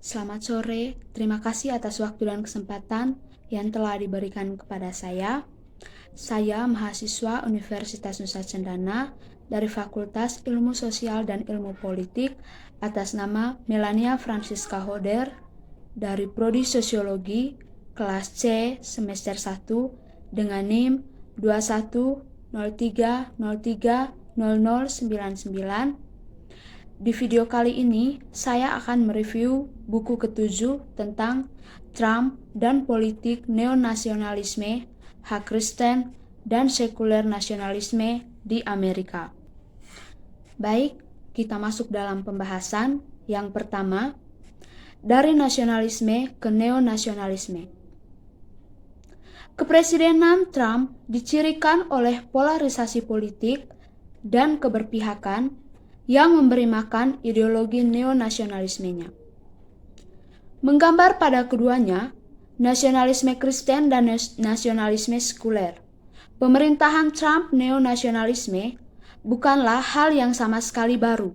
Selamat sore, terima kasih atas waktu dan kesempatan yang telah diberikan kepada saya. Saya mahasiswa Universitas Nusa Cendana dari Fakultas Ilmu Sosial dan Ilmu Politik atas nama Melania Francisca Hoder dari Prodi Sosiologi kelas C semester 1 dengan NIM 2103030099. Di video kali ini, saya akan mereview buku ketujuh tentang Trump dan politik neonasionalisme, hak Kristen, dan sekuler nasionalisme di Amerika. Baik, kita masuk dalam pembahasan. Yang pertama, dari nasionalisme ke neonasionalisme. Kepresidenan Trump dicirikan oleh polarisasi politik dan keberpihakan yang memberi makan ideologi neonasionalismenya. Menggambar pada keduanya, nasionalisme Kristen dan nasionalisme sekuler. Pemerintahan Trump neonasionalisme bukanlah hal yang sama sekali baru.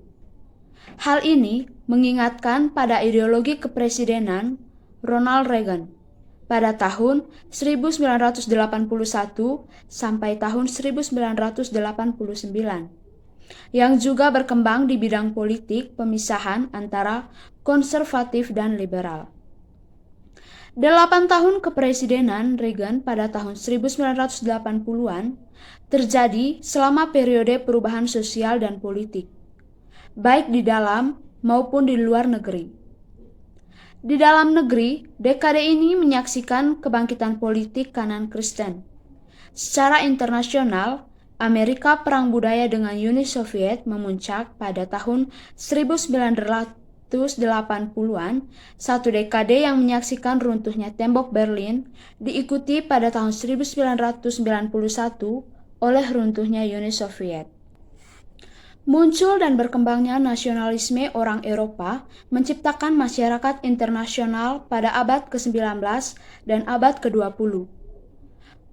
Hal ini mengingatkan pada ideologi kepresidenan Ronald Reagan pada tahun 1981 sampai tahun 1989. Yang juga berkembang di bidang politik pemisahan antara konservatif dan liberal. 8 tahun kepresidenan Reagan pada tahun 1980-an terjadi selama periode perubahan sosial dan politik, baik di dalam maupun di luar negeri. Di dalam negeri, dekade ini menyaksikan kebangkitan politik kanan Kristen. Secara internasional, Amerika Perang Budaya dengan Uni Soviet memuncak pada tahun 1980-an, satu dekade yang menyaksikan runtuhnya tembok Berlin, diikuti pada tahun 1991 oleh runtuhnya Uni Soviet. Muncul dan berkembangnya nasionalisme orang Eropa menciptakan masyarakat internasional pada abad ke-19 dan abad ke-20.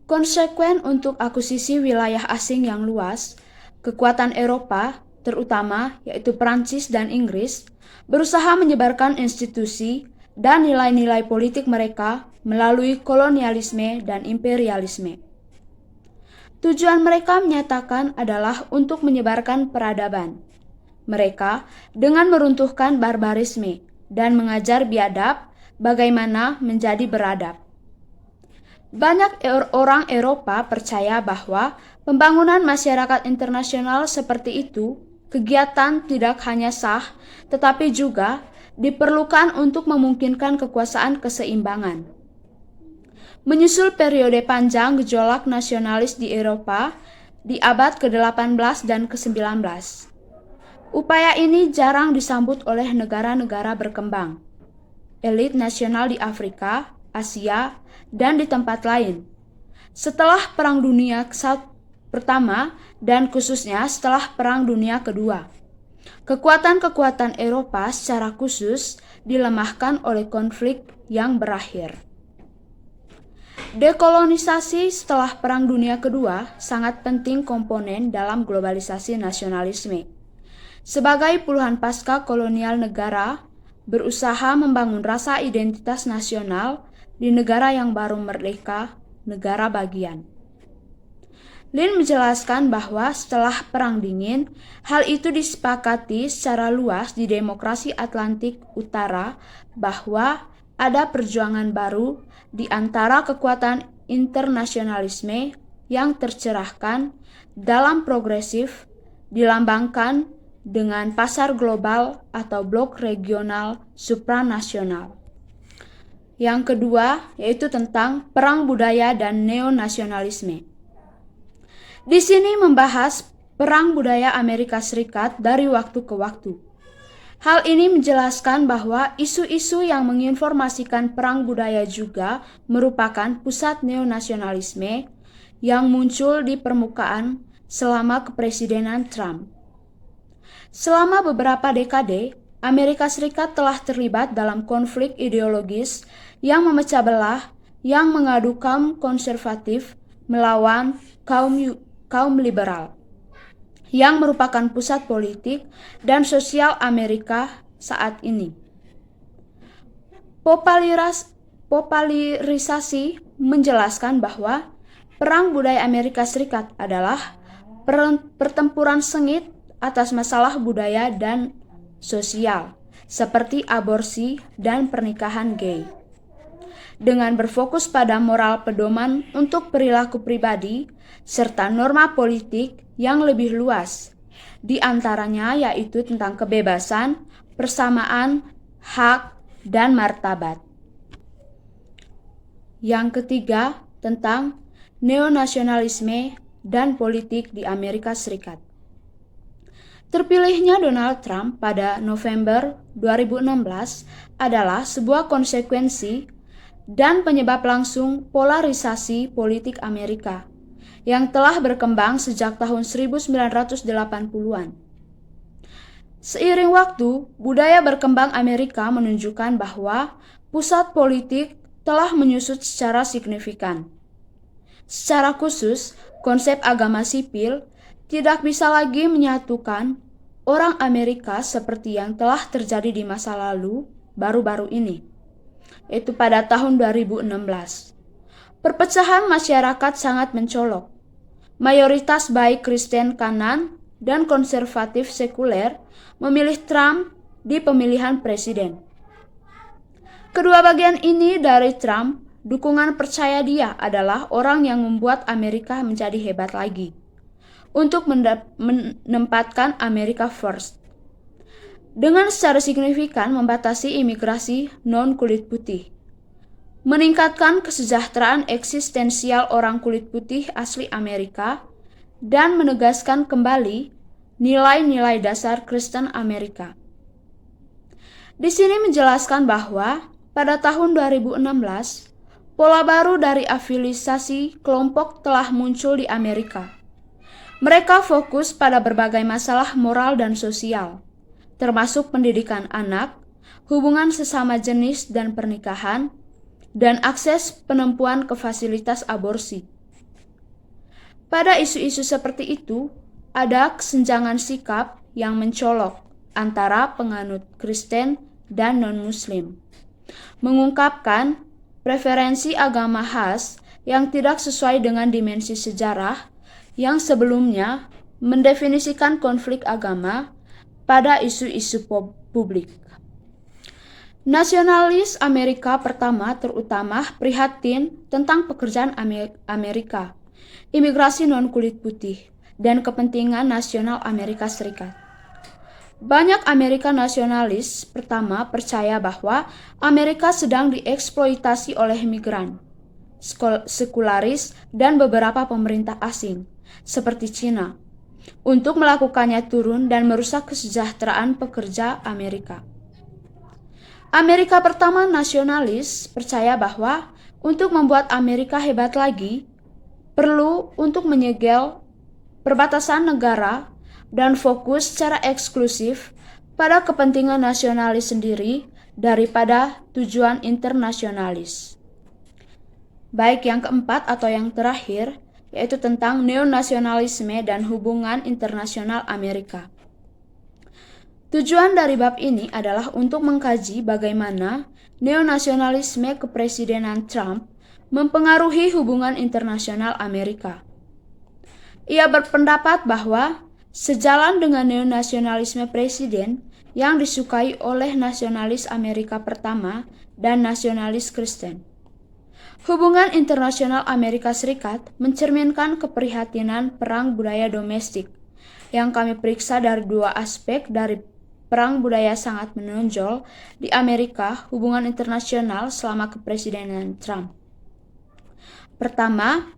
Konsekuen untuk akuisisi wilayah asing yang luas, kekuatan Eropa, terutama yaitu Prancis dan Inggris, berusaha menyebarkan institusi dan nilai-nilai politik mereka melalui kolonialisme dan imperialisme. Tujuan mereka menyatakan adalah untuk menyebarkan peradaban. Mereka dengan meruntuhkan barbarisme dan mengajar biadab bagaimana menjadi beradab. Banyak orang Eropa percaya bahwa pembangunan masyarakat internasional seperti itu kegiatan tidak hanya sah, tetapi juga diperlukan untuk memungkinkan kekuasaan keseimbangan. Menyusul periode panjang gejolak nasionalis di Eropa di abad ke-18 dan ke-19. Upaya ini jarang disambut oleh negara-negara berkembang. Elit nasional di Afrika, Asia, dan di tempat lain. Setelah Perang Dunia Pertama dan khususnya setelah Perang Dunia Kedua, kekuatan-kekuatan Eropa secara khusus dilemahkan oleh konflik yang berakhir. Dekolonisasi setelah Perang Dunia Kedua sangat penting komponen dalam globalisasi nasionalisme. Sebagai puluhan pasca kolonial negara berusaha membangun rasa identitas nasional di negara yang baru merdeka, negara bagian. Lin menjelaskan bahwa setelah Perang Dingin, hal itu disepakati secara luas di demokrasi Atlantik Utara bahwa ada perjuangan baru di antara kekuatan internasionalisme yang tercerahkan dalam progresif dilambangkan dengan pasar global atau blok regional supranasional. Yang kedua yaitu tentang perang budaya dan neonasionalisme. Di sini membahas perang budaya Amerika Serikat dari waktu ke waktu. Hal ini menjelaskan bahwa isu-isu yang menginformasikan perang budaya juga merupakan pusat neonasionalisme yang muncul di permukaan selama kepresidenan Trump. Selama beberapa dekade, Amerika Serikat telah terlibat dalam konflik ideologis yang memecah belah, yang mengadu kaum konservatif melawan kaum liberal, yang merupakan pusat politik dan sosial Amerika saat ini. Popularisasi menjelaskan bahwa perang budaya Amerika Serikat adalah pertempuran sengit atas masalah budaya dan sosial, seperti aborsi dan pernikahan gay. Dengan berfokus pada moral pedoman untuk perilaku pribadi serta norma politik yang lebih luas, di antaranya yaitu tentang kebebasan, persamaan, hak, dan martabat. Yang ketiga, tentang neonasionalisme dan politik di Amerika Serikat. Terpilihnya Donald Trump pada November 2016 adalah sebuah konsekuensi dan penyebab langsung polarisasi politik Amerika yang telah berkembang sejak tahun 1980-an. Seiring waktu, budaya berkembang Amerika menunjukkan bahwa pusat politik telah menyusut secara signifikan. Secara khusus, konsep agama sipil tidak bisa lagi menyatukan orang Amerika seperti yang telah terjadi di masa lalu baru-baru ini, yaitu pada tahun 2016. Perpecahan masyarakat sangat mencolok. Mayoritas baik Kristen kanan dan konservatif sekuler memilih Trump di pemilihan presiden. Kedua bagian ini dari Trump, dukungan percaya dia adalah orang yang membuat Amerika menjadi hebat lagi untuk menempatkan Amerika first, dengan secara signifikan membatasi imigrasi non-kulit putih, meningkatkan kesejahteraan eksistensial orang kulit putih asli Amerika, dan menegaskan kembali nilai-nilai dasar Kristen Amerika. Di sini menjelaskan bahwa pada tahun 2016, pola baru dari afiliasi kelompok telah muncul di Amerika. Mereka fokus pada berbagai masalah moral dan sosial, termasuk pendidikan anak, hubungan sesama jenis dan pernikahan, dan akses penempuan ke fasilitas aborsi. Pada isu-isu seperti itu, ada kesenjangan sikap yang mencolok antara penganut Kristen dan non-Muslim, mengungkapkan preferensi agama khas yang tidak sesuai dengan dimensi sejarah yang sebelumnya mendefinisikan konflik agama pada isu-isu publik. Nasionalis Amerika pertama terutama prihatin tentang pekerjaan Amerika, imigrasi non-kulit putih, dan kepentingan nasional Amerika Serikat. Banyak Amerika nasionalis pertama percaya bahwa Amerika sedang dieksploitasi oleh migran, sekularis, dan beberapa pemerintah asing, seperti Cina, untuk melakukannya turun dan merusak kesejahteraan pekerja Amerika. Amerika pertama nasionalis percaya bahwa untuk membuat Amerika hebat lagi, perlu untuk menyegel perbatasan negara dan fokus secara eksklusif pada kepentingan nasionalis sendiri daripada tujuan internasionalis. Baik yang keempat atau yang terakhir, yaitu tentang neonasionalisme dan hubungan internasional Amerika. Tujuan dari bab ini adalah untuk mengkaji bagaimana neonasionalisme kepresidenan Trump mempengaruhi hubungan internasional Amerika. Ia berpendapat bahwa sejalan dengan neonasionalisme presiden yang disukai oleh nasionalis Amerika pertama dan nasionalis Kristen, hubungan internasional Amerika Serikat mencerminkan keprihatinan perang budaya domestik yang kami periksa dari dua aspek dari perang budaya sangat menonjol di Amerika hubungan internasional selama kepresidenan Trump. Pertama,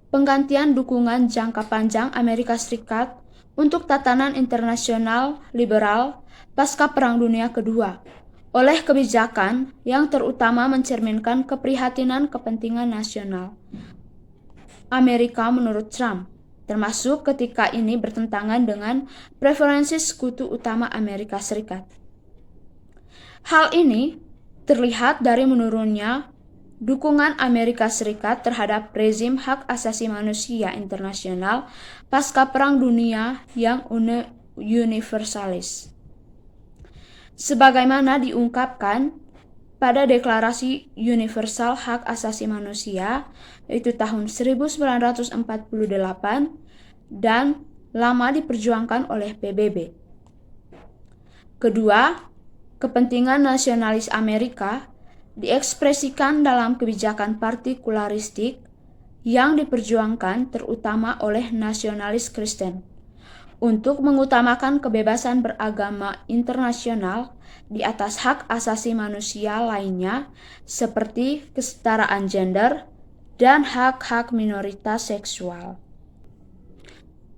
penggantian dukungan jangka panjang Amerika Serikat untuk tatanan internasional liberal pasca Perang Dunia Kedua oleh kebijakan yang terutama mencerminkan keprihatinan kepentingan nasional Amerika menurut Trump, termasuk ketika ini bertentangan dengan preferensi sekutu utama Amerika Serikat. Hal ini terlihat dari menurunnya dukungan Amerika Serikat terhadap rezim hak asasi manusia internasional pasca Perang Dunia yang universalis. Sebagaimana diungkapkan pada Deklarasi Universal Hak Asasi Manusia, yaitu tahun 1948, dan lama diperjuangkan oleh PBB. Kedua, kepentingan nasionalis Amerika diekspresikan dalam kebijakan partikularistik yang diperjuangkan terutama oleh nasionalis Kristen untuk mengutamakan kebebasan beragama internasional di atas hak asasi manusia lainnya seperti kesetaraan gender dan hak-hak minoritas seksual.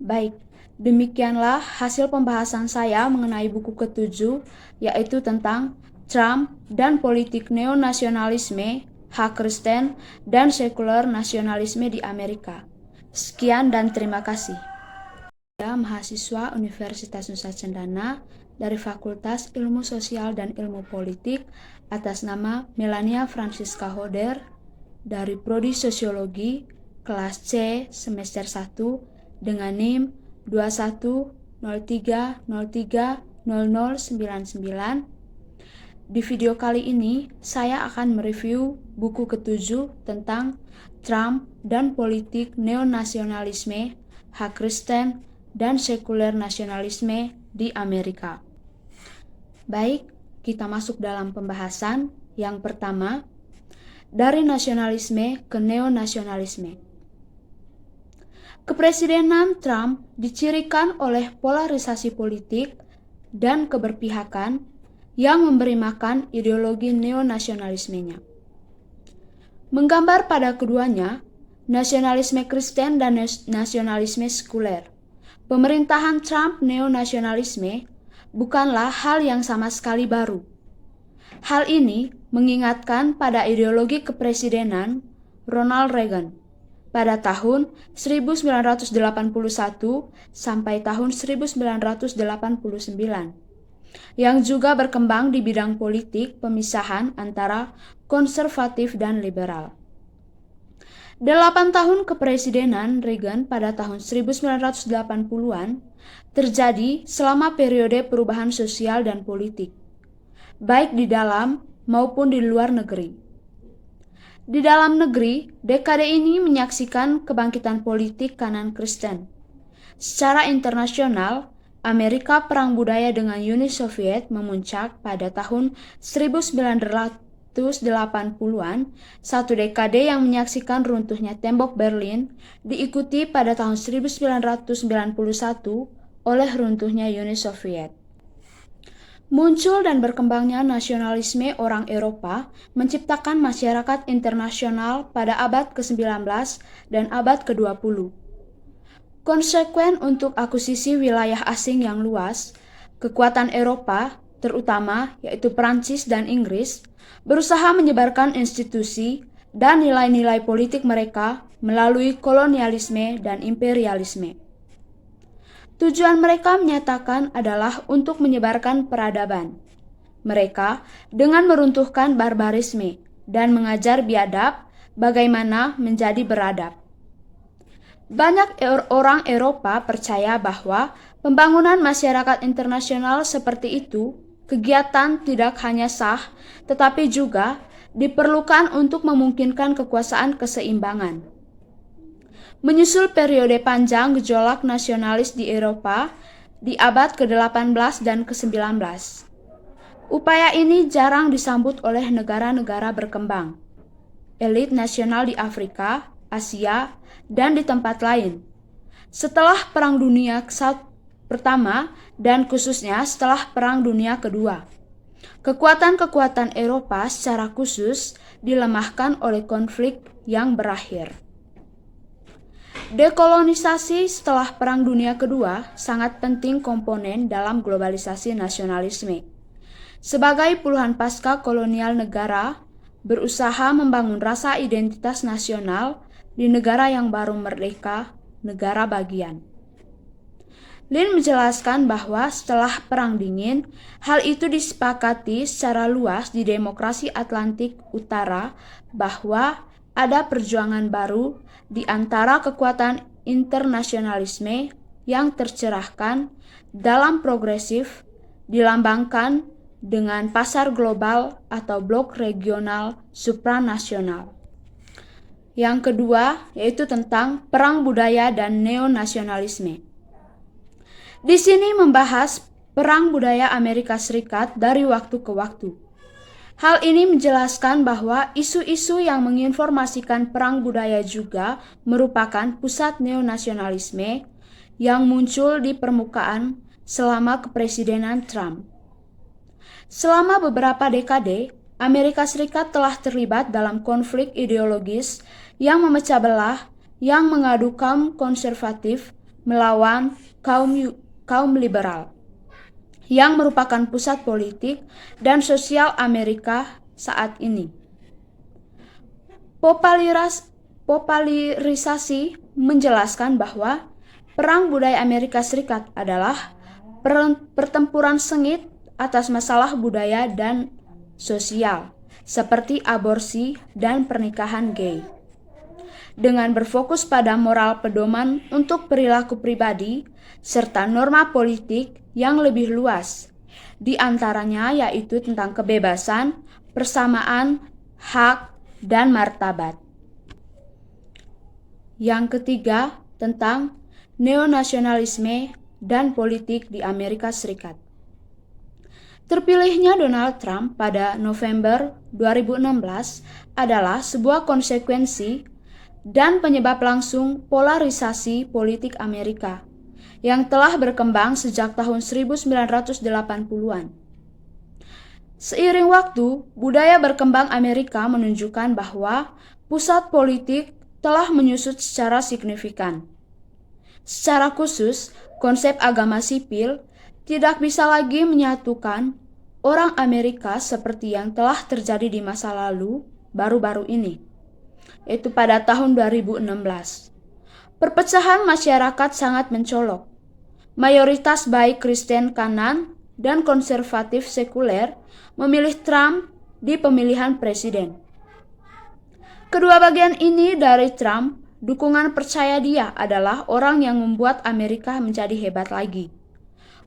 Baik, demikianlah hasil pembahasan saya mengenai buku ke-7, yaitu tentang Trump dan politik neonasionalisme, hak Kristen, dan sekuler nasionalisme di Amerika. Sekian dan terima kasih. Saya mahasiswa Universitas Nusa Cendana dari Fakultas Ilmu Sosial dan Ilmu Politik atas nama Melania Francisca Hoder dari Prodi Sosiologi kelas C semester 1 dengan NIM 2103030099. Di video kali ini saya akan mereview buku ke-7 tentang Trump dan politik neonasionalisme, hak Kristen, dan sekuler nasionalisme di Amerika. Baik, kita masuk dalam pembahasan. Yang pertama, dari nasionalisme ke neonasionalisme. Kepresidenan Trump dicirikan oleh polarisasi politik dan keberpihakan yang memberi makan ideologi neonasionalismenya. Menggambar pada keduanya, nasionalisme Kristen dan nasionalisme sekuler. Pemerintahan Trump neonasionalisme bukanlah hal yang sama sekali baru. Hal ini mengingatkan pada ideologi kepresidenan Ronald Reagan pada tahun 1981 sampai tahun 1989, yang juga berkembang di bidang politik pemisahan antara konservatif dan liberal. 8 tahun kepresidenan Reagan pada tahun 1980-an terjadi selama periode perubahan sosial dan politik, baik di dalam maupun di luar negeri. Di dalam negeri, dekade ini menyaksikan kebangkitan politik kanan Kristen. Secara internasional, Amerika perang budaya dengan Uni Soviet memuncak pada tahun 1980-an, satu dekade yang menyaksikan runtuhnya tembok Berlin, diikuti pada tahun 1991 oleh runtuhnya Uni Soviet. Muncul dan berkembangnya nasionalisme orang Eropa menciptakan masyarakat internasional pada abad ke-19 dan abad ke-20. Konsekuen untuk akuisisi wilayah asing yang luas, kekuatan Eropa, terutama yaitu Prancis dan Inggris, berusaha menyebarkan institusi dan nilai-nilai politik mereka melalui kolonialisme dan imperialisme. Tujuan mereka menyatakan adalah untuk menyebarkan peradaban. Mereka dengan meruntuhkan barbarisme dan mengajar biadab bagaimana menjadi beradab. Banyak orang Eropa percaya bahwa pembangunan masyarakat internasional seperti itu kegiatan tidak hanya sah, tetapi juga diperlukan untuk memungkinkan kekuasaan keseimbangan. Menyusul periode panjang gejolak nasionalis di Eropa di abad ke-18 dan ke-19. Upaya ini jarang disambut oleh negara-negara berkembang, elit nasional di Afrika, Asia, dan di tempat lain. Setelah Perang Dunia Pertama dan khususnya setelah Perang Dunia Kedua, kekuatan-kekuatan Eropa secara khusus dilemahkan oleh konflik yang berakhir. Dekolonisasi setelah Perang Dunia Kedua sangat penting komponen dalam globalisasi nasionalisme. Sebagai puluhan pasca kolonial negara berusaha membangun rasa identitas nasional di negara yang baru merdeka, negara bagian. Lin menjelaskan bahwa setelah Perang Dingin, hal itu disepakati secara luas di demokrasi Atlantik Utara bahwa ada perjuangan baru di antara kekuatan internasionalisme yang tercerahkan dalam progresif, dilambangkan dengan pasar global atau blok regional supranasional. Yang kedua yaitu tentang perang budaya dan neonasionalisme. Di sini membahas perang budaya Amerika Serikat dari waktu ke waktu. Hal ini menjelaskan bahwa isu-isu yang menginformasikan perang budaya juga merupakan pusat neonasionalisme yang muncul di permukaan selama kepresidenan Trump. Selama beberapa dekade, Amerika Serikat telah terlibat dalam konflik ideologis yang memecah belah, yang mengadu kaum konservatif melawan kaum liberal, yang merupakan pusat politik dan sosial Amerika saat ini. Popularisasi menjelaskan bahwa perang budaya Amerika Serikat adalah pertempuran sengit atas masalah budaya dan sosial, seperti aborsi dan pernikahan gay. Dengan berfokus pada moral pedoman untuk perilaku pribadi, serta norma politik yang lebih luas, di antaranya yaitu tentang kebebasan, persamaan, hak, dan martabat. Yang ketiga, tentang neonasionalisme dan politik di Amerika Serikat. Terpilihnya Donald Trump pada November 2016 adalah sebuah konsekuensi dan penyebab langsung polarisasi politik Amerika yang telah berkembang sejak tahun 1980-an. Seiring waktu, budaya berkembang Amerika menunjukkan bahwa pusat politik telah menyusut secara signifikan. Secara khusus, konsep agama sipil tidak bisa lagi menyatukan orang Amerika seperti yang telah terjadi di masa lalu baru-baru ini, yaitu pada tahun 2016. Perpecahan masyarakat sangat mencolok. Mayoritas baik Kristen kanan dan konservatif sekuler memilih Trump di pemilihan presiden. Kedua bagian ini dari Trump, dukungan percaya dia adalah orang yang membuat Amerika menjadi hebat lagi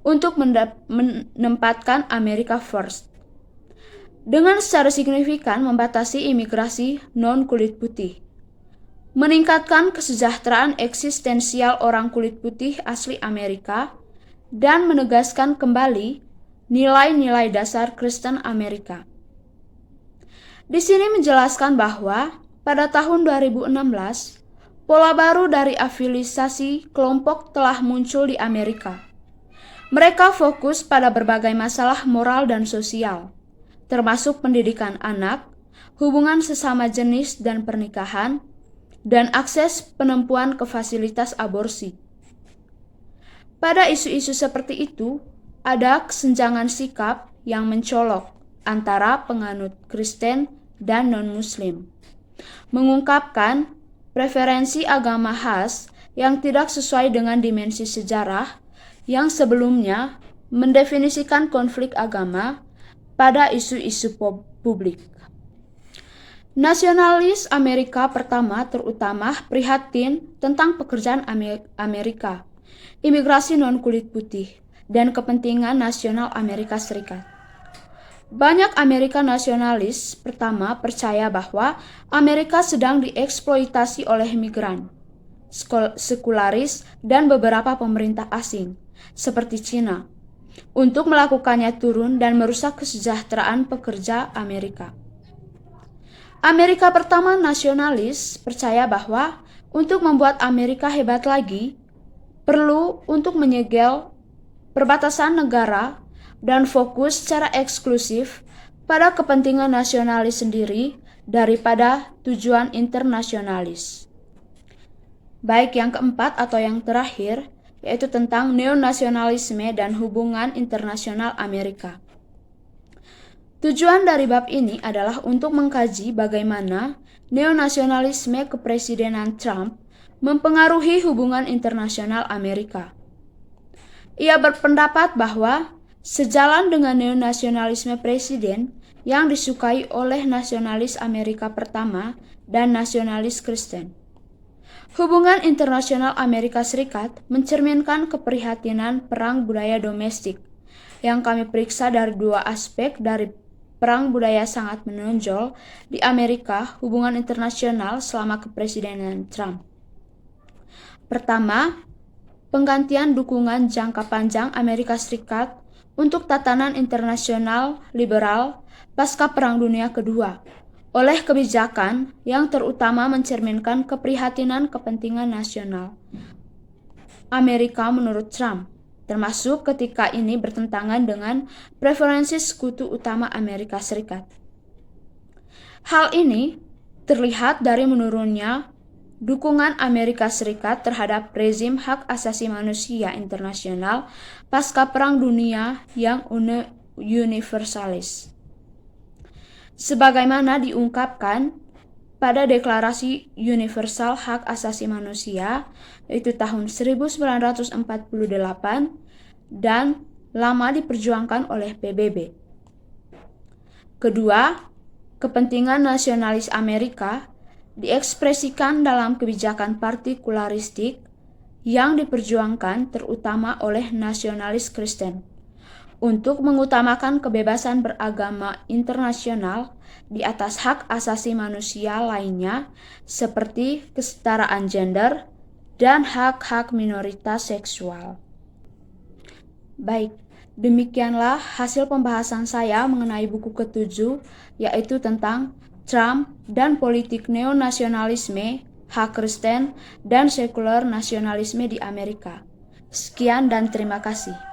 untuk menempatkan Amerika first, dengan secara signifikan membatasi imigrasi non-kulit putih, meningkatkan kesejahteraan eksistensial orang kulit putih asli Amerika, dan menegaskan kembali nilai-nilai dasar Kristen Amerika. Di sini menjelaskan bahwa pada tahun 2016, pola baru dari afiliasi kelompok telah muncul di Amerika. Mereka fokus pada berbagai masalah moral dan sosial, termasuk pendidikan anak, hubungan sesama jenis dan pernikahan, dan akses penempuan ke fasilitas aborsi. Pada isu-isu seperti itu, ada kesenjangan sikap yang mencolok antara penganut Kristen dan non-Muslim, mengungkapkan preferensi agama khas yang tidak sesuai dengan dimensi sejarah yang sebelumnya mendefinisikan konflik agama pada isu-isu publik. Nasionalis Amerika pertama terutama prihatin tentang pekerjaan Amerika, imigrasi non-kulit putih, dan kepentingan nasional Amerika Serikat. Banyak Amerika nasionalis pertama percaya bahwa Amerika sedang dieksploitasi oleh migran, sekularis, dan beberapa pemerintah asing, seperti Cina, untuk melakukannya turun dan merusak kesejahteraan pekerja Amerika. Amerika pertama nasionalis percaya bahwa untuk membuat Amerika hebat lagi, perlu untuk menyegel perbatasan negara dan fokus secara eksklusif pada kepentingan nasionalis sendiri daripada tujuan internasionalis. Baik yang keempat atau yang terakhir, yaitu tentang neonasionalisme dan hubungan internasional Amerika. Tujuan dari bab ini adalah untuk mengkaji bagaimana neonasionalisme kepresidenan Trump mempengaruhi hubungan internasional Amerika. Ia berpendapat bahwa sejalan dengan neonasionalisme presiden yang disukai oleh nasionalis Amerika pertama dan nasionalis Kristen, hubungan internasional Amerika Serikat mencerminkan keprihatinan perang budaya domestik yang kami periksa dari dua aspek dari perang budaya sangat menonjol di Amerika hubungan internasional selama kepresidenan Trump. Pertama, penggantian dukungan jangka panjang Amerika Serikat untuk tatanan internasional liberal pasca Perang Dunia Kedua oleh kebijakan yang terutama mencerminkan keprihatinan kepentingan nasional Amerika menurut Trump, termasuk ketika ini bertentangan dengan preferensi sekutu utama Amerika Serikat. Hal ini terlihat dari menurunnya dukungan Amerika Serikat terhadap rezim hak asasi manusia internasional pasca Perang Dunia yang universalis. Sebagaimana diungkapkan pada Deklarasi Universal Hak Asasi Manusia, yaitu tahun 1948 dan lama diperjuangkan oleh PBB. Kedua, kepentingan nasionalis Amerika diekspresikan dalam kebijakan partikularistik yang diperjuangkan terutama oleh nasionalis Kristen untuk mengutamakan kebebasan beragama internasional di atas hak asasi manusia lainnya seperti kesetaraan gender dan hak-hak minoritas seksual. Baik, demikianlah hasil pembahasan saya mengenai buku ke-7, yaitu tentang Trump dan politik neonasionalisme, hak Kristen, dan sekuler nasionalisme di Amerika. Sekian dan terima kasih.